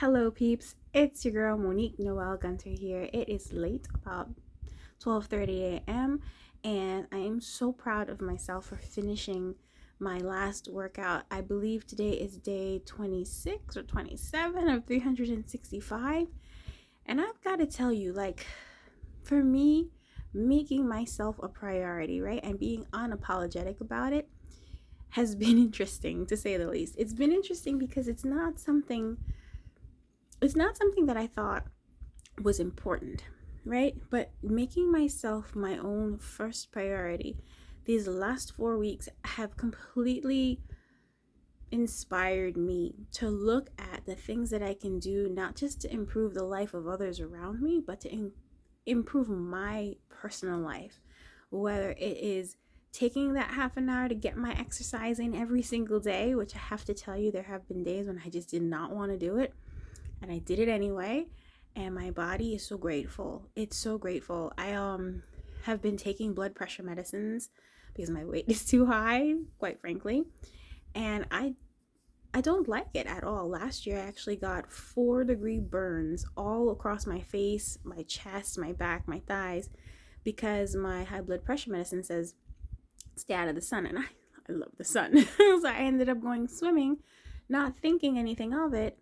Hello, peeps. It's your girl Monique Noel-Gunter here. It is late, about 12:30 a.m., and I am so proud of myself for finishing my last workout. I believe today is day 26 or 27 of 365, and I've got to tell you, for me, making myself a priority, right, and being unapologetic about it has been interesting, to say the least. It's been interesting because it's not something that I thought was important, right? But making myself my own first priority these last 4 weeks have completely inspired me to look at the things that I can do, not just to improve the life of others around me, but to improve my personal life. Whether it is taking that half an hour to get my exercise in every single day, which I have to tell you, there have been days when I just did not want to do it, and I did it anyway, and my body is so grateful. It's so grateful. I have been taking blood pressure medicines because my weight is too high, quite frankly, and I don't like it at all. Last year I actually got 4-degree burns all across my face, my chest, my back, my thighs, because my high blood pressure medicine says stay out of the sun, and I love the sun. So I ended up going swimming, not thinking anything of it,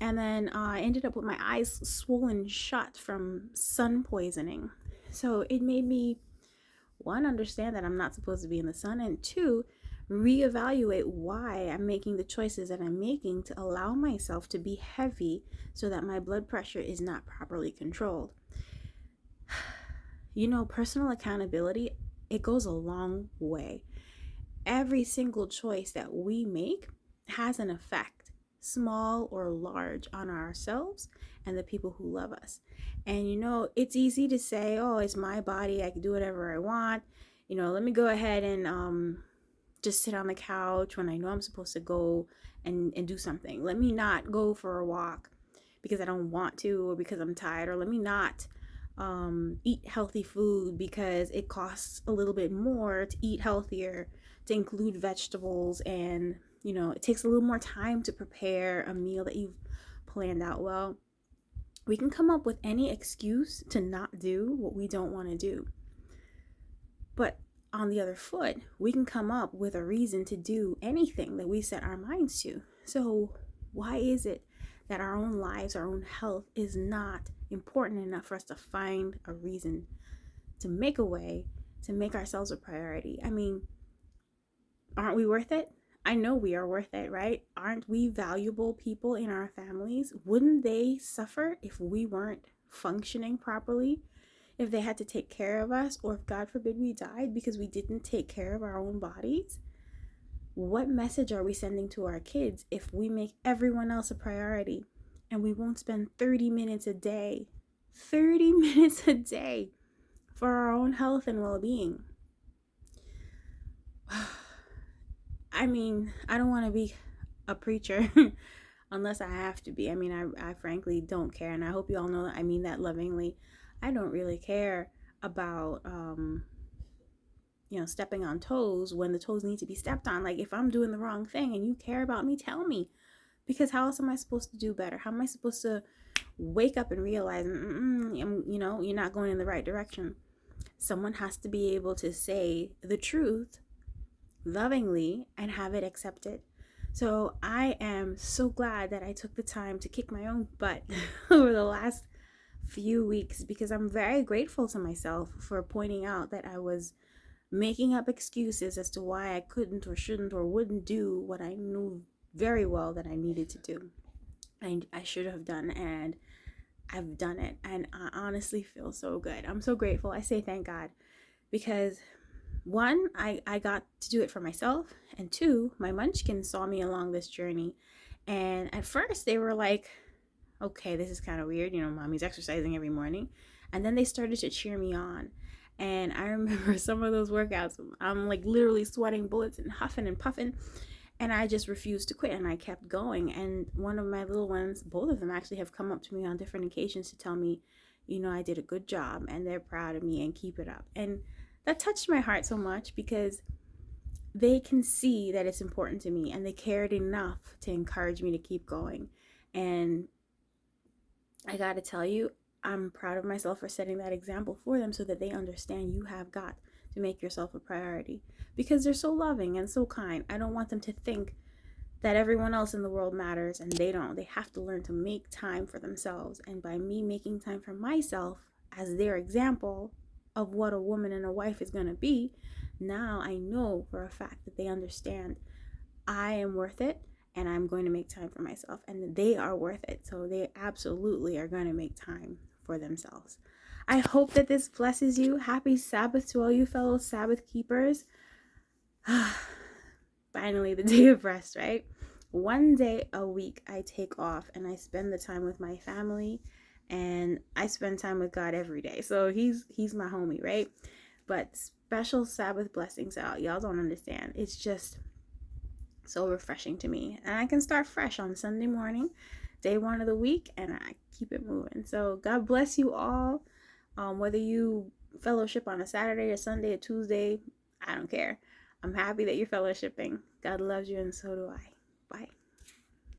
and then I ended up with my eyes swollen shut from sun poisoning. So it made me, one, understand that I'm not supposed to be in the sun, and two, reevaluate why I'm making the choices that I'm making to allow myself to be heavy so that my blood pressure is not properly controlled. Personal accountability, it goes a long way. Every single choice that we make has an effect, small or large, on ourselves and the people who love us. And it's easy to say, oh, it's my body, I can do whatever I want. Let me go ahead and just sit on the couch when I know I'm supposed to go and do something. Let me not go for a walk because I don't want to, or because I'm tired, or let me not eat healthy food because it costs a little bit more to eat healthier, to include vegetables, and it takes a little more time to prepare a meal that you've planned out well. We can come up with any excuse to not do what we don't want to do. But on the other foot, we can come up with a reason to do anything that we set our minds to. So why is it that our own lives, our own health is not important enough for us to find a reason to make a way to make ourselves a priority? I mean, aren't we worth it? I know we are worth it, right? Aren't we valuable people in our families? Wouldn't they suffer if we weren't functioning properly? If they had to take care of us, or if God forbid we died because we didn't take care of our own bodies? What message are we sending to our kids if we make everyone else a priority and we won't spend 30 minutes a day, 30 minutes a day for our own health and well-being? I mean, I don't want to be a preacher unless I have to be. I mean, I frankly don't care, and I hope you all know that I mean that lovingly. I don't really care about stepping on toes when the toes need to be stepped on. Like, if I'm doing the wrong thing and you care about me, tell me, because how else am I supposed to do better? How am I supposed to wake up and realize you're not going in the right direction? Someone has to be able to say the truth lovingly and have it accepted. So I am so glad that I took the time to kick my own butt over the last few weeks, because I'm very grateful to myself for pointing out that I was making up excuses as to why I couldn't or shouldn't or wouldn't do what I knew very well that I needed to do. I should have done, and I've done it, and I honestly feel so good. I'm so grateful. I say thank God, because one, I got to do it for myself, and two, my munchkins saw me along this journey, and at first they were like, okay, this is kind of weird, mommy's exercising every morning. And then they started to cheer me on. And I remember some of those workouts, I'm like literally sweating bullets and huffing and puffing, and I just refused to quit, and I kept going. And one of my little ones, both of them actually, have come up to me on different occasions to tell me, I did a good job, and they're proud of me, and keep it up. And that touched my heart so much, because they can see that it's important to me, and they cared enough to encourage me to keep going. And I got to tell you, I'm proud of myself for setting that example for them so that they understand you have got to make yourself a priority because they're so loving and so kind. I don't want them to think that everyone else in the world matters and they don't. They have to learn to make time for themselves. And by me making time for myself as their example of what a woman and a wife is going to be, now I know for a fact that they understand I am worth it and I'm going to make time for myself. And they are worth it. So they absolutely are going to make time for themselves. I hope that this blesses you. Happy Sabbath to all you fellow Sabbath keepers. Finally, the day of rest, right? One day a week I take off and I spend the time with my family, and I spend time with God every day. So he's my homie, right? But special Sabbath blessings out. Y'all don't understand. It's just so refreshing to me. And I can start fresh on Sunday morning, day one of the week, and I keep it moving. So God bless you all. Whether you fellowship on a Saturday, a Sunday, a Tuesday, I don't care. I'm happy that you're fellowshipping. God loves you, and so do I. Bye.